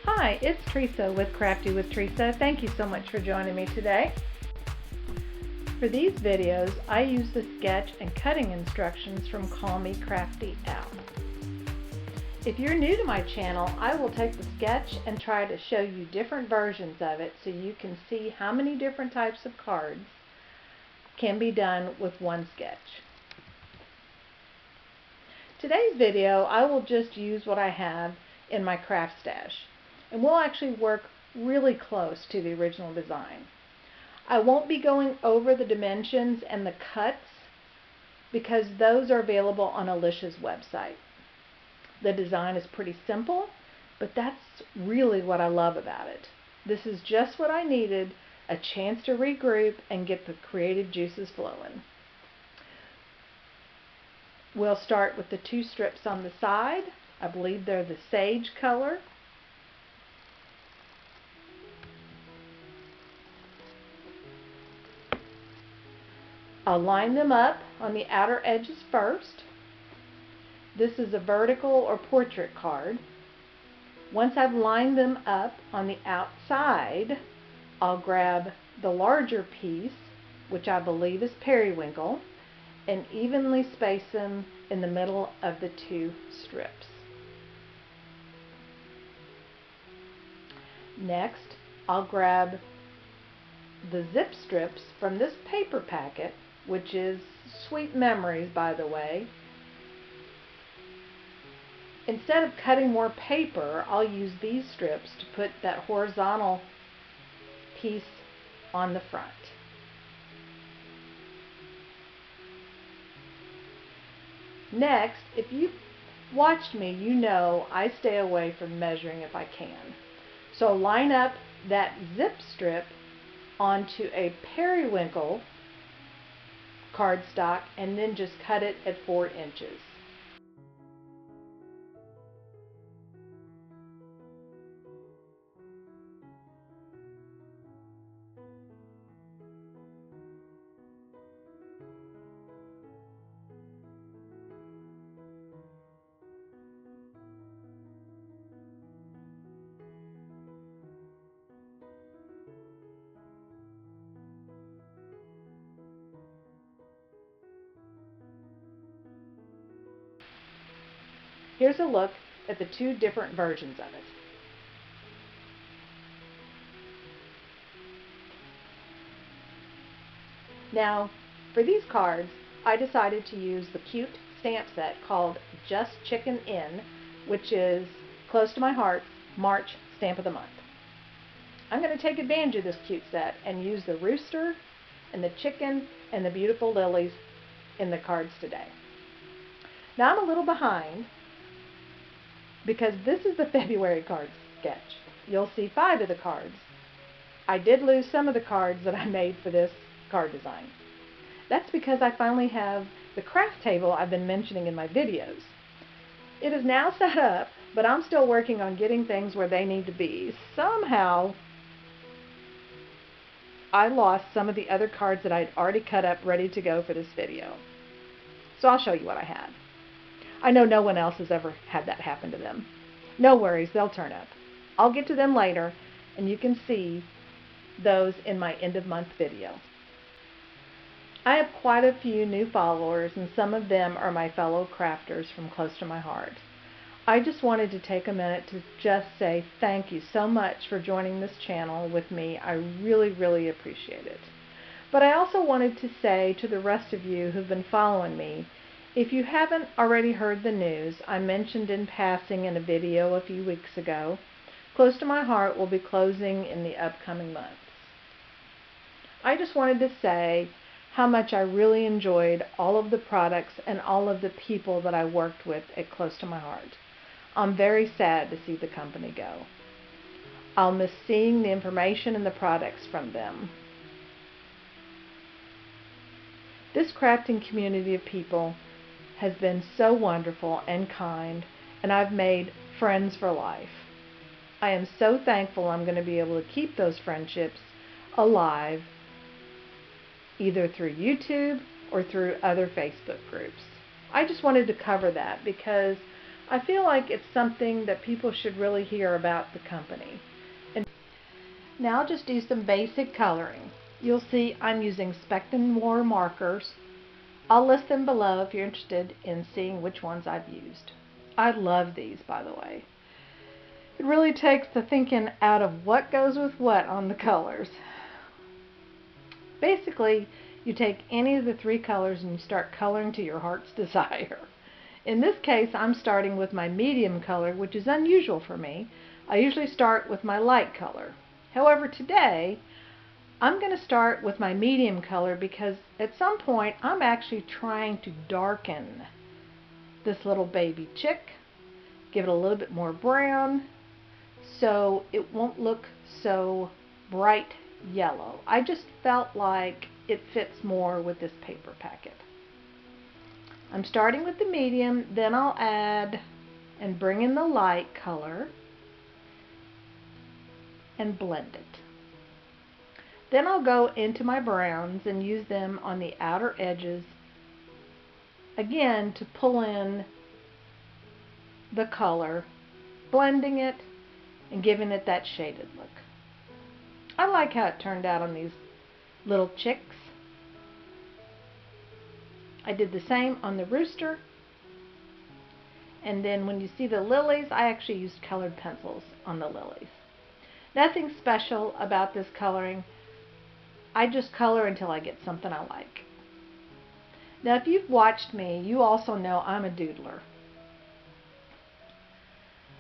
Hi, it's Theresa with Crafty with Theresa. Thank you so much for joining me today. For these videos, I use the sketch and cutting instructions from Call Me Crafty app. If you're new to my channel, I will take the sketch and try to show you different versions of it so you can see how many different types of cards can be done with one sketch. Today's video, I will just use what I have in my craft stash, and we'll actually work really close to the original design. I won't be going over the dimensions and the cuts because those are available on Alicia's website. The design is pretty simple, but that's really what I love about it. This is just what I needed, a chance to regroup and get the creative juices flowing. We'll start with the two strips on the side. I believe they're the sage color. I'll line them up on the outer edges first. This is a vertical or portrait card. Once I've lined them up on the outside, I'll grab the larger piece, which I believe is periwinkle, and evenly space them in the middle of the two strips. Next, I'll grab the zip strips from this paper packet, which is Sweet Memories, by the way. Instead of cutting more paper, I'll use these strips to put that horizontal piece on the front. Next, if you've watched me, you know I stay away from measuring if I can. So line up that zip strip onto a periwinkle cardstock and then just cut it at 4 inches. Here's a look at the two different versions of it. Now, for these cards, I decided to use the cute stamp set called Just Chicken In, which is Close to My Heart's March Stamp of the Month. I'm going to take advantage of this cute set and use the rooster and the chicken and the beautiful lilies in the cards today. Now I'm a little behind because this is the February card sketch. You'll see 5 of the cards. I did lose some of the cards that I made for this card design. That's because I finally have the craft table I've been mentioning in my videos. It is now set up, but I'm still working on getting things where they need to be. Somehow, I lost some of the other cards that I'd already cut up ready to go for this video. So I'll show you what I had. I know no one else has ever had that happen to them. No worries, they'll turn up. I'll get to them later, and you can see those in my end of month video. I have quite a few new followers, and some of them are my fellow crafters from Close to My Heart. I just wanted to take a minute to just say thank you so much for joining this channel with me. I really, really appreciate it. But I also wanted to say to the rest of you who've been following me, if you haven't already heard the news, I mentioned in passing in a video a few weeks ago, Close to My Heart will be closing in the upcoming months. I just wanted to say how much I really enjoyed all of the products and all of the people that I worked with at Close to My Heart. I'm very sad to see the company go. I'll miss seeing the information and the products from them. This crafting community of people has been so wonderful and kind, and I've made friends for life. I am so thankful I'm going to be able to keep those friendships alive either through YouTube or through other Facebook groups. I just wanted to cover that because I feel like it's something that people should really hear about the company. And now I'll just do some basic coloring. You'll see I'm using Spectrum War markers. I'll list them below if you're interested in seeing which ones I've used. I love these, by the way. It really takes the thinking out of what goes with what on the colors. Basically, you take any of the three colors and you start coloring to your heart's desire. In this case, I'm starting with my medium color, which is unusual for me. I usually start with my light color. However, today, I'm going to start with my medium color because at some point, I'm actually trying to darken this little baby chick, give it a little bit more brown, so it won't look so bright yellow. I just felt like it fits more with this paper packet. I'm starting with the medium, then I'll add and bring in the light color and blend it. Then I'll go into my browns and use them on the outer edges, again to pull in the color, blending it and giving it that shaded look. I like how it turned out on these little chicks. I did the same on the rooster. And then when you see the lilies, I actually used colored pencils on the lilies. Nothing special about this coloring. I just color until I get something I like. Now, if you've watched me, you also know I'm a doodler.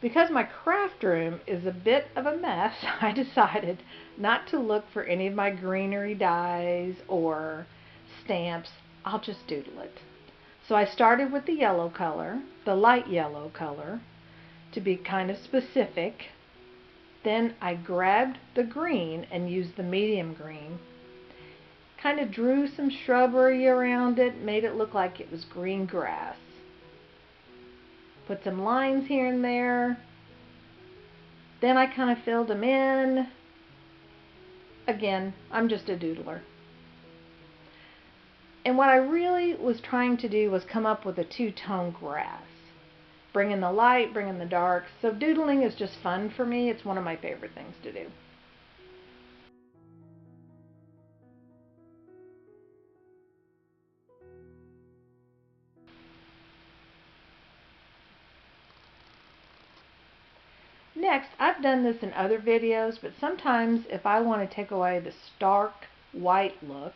Because my craft room is a bit of a mess, I decided not to look for any of my greenery dies or stamps. I'll just doodle it. So I started with the yellow color, the light yellow color, to be kind of specific. Then I grabbed the green and used the medium green. Kind of drew some shrubbery around it, made it look like it was green grass. Put some lines here and there. Then I kind of filled them in. Again, I'm just a doodler. And what I really was trying to do was come up with a two-tone grass. Bring in the light, bring in the dark. So doodling is just fun for me. It's one of my favorite things to do. Next, I've done this in other videos, but sometimes if I want to take away the stark white look,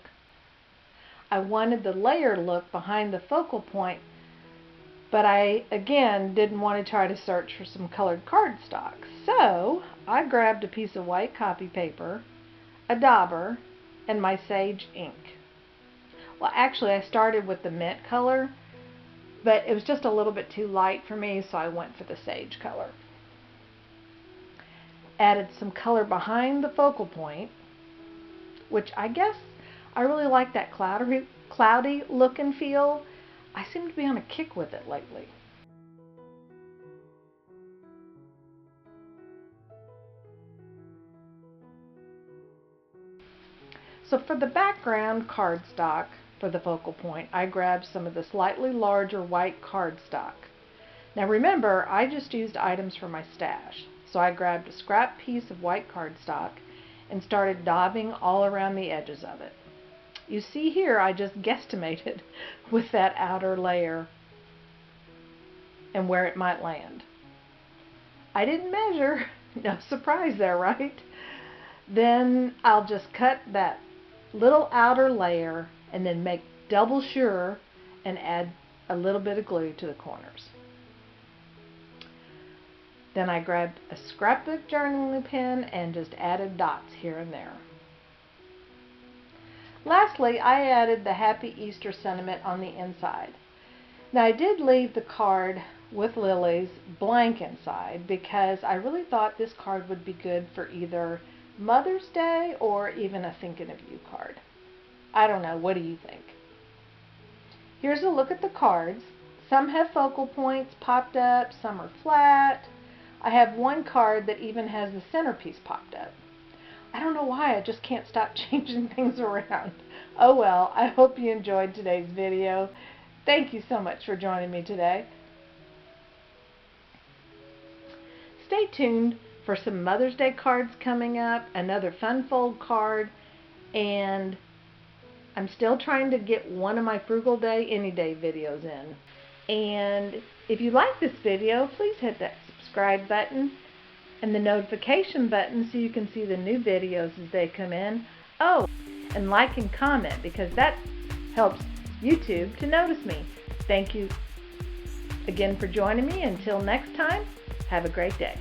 I wanted the layered look behind the focal point, but I, again, didn't want to try to search for some colored cardstock. So, I grabbed a piece of white copy paper, a dauber, and my sage ink. Well, actually, I started with the mint color, but it was just a little bit too light for me, so I went for the sage color. Added some color behind the focal point, which I guess I really like that cloudy look and feel. I seem to be on a kick with it lately. So for the background cardstock for the focal point, I grabbed some of the slightly larger white cardstock. Now remember, I just used items from my stash. So I grabbed a scrap piece of white cardstock and started daubing all around the edges of it. You see here, I just guesstimated with that outer layer and where it might land. I didn't measure, no surprise there, right? Then I'll just cut that little outer layer and then make double sure and add a little bit of glue to the corners. Then I grabbed a scrapbook journaling pen and just added dots here and there. Lastly, I added the Happy Easter sentiment on the inside. Now I did leave the card with lilies blank inside because I really thought this card would be good for either Mother's Day or even a Thinking of You card. I don't know, what do you think? Here's a look at the cards. Some have focal points popped up, some are flat. I have one card that even has the centerpiece popped up. I don't know why, I just can't stop changing things around. Oh well, I hope you enjoyed today's video. Thank you so much for joining me today. stay tuned for some Mother's Day cards coming up, another fun fold card, and I'm still trying to get one of my Frugal Day, Any Day videos in. And if you like this video, please hit that subscribe button and the notification button so you can see the new videos as they come in. Oh, and like and comment, because that helps YouTube to notice me. Thank you again for joining me. Until next time, have a great day.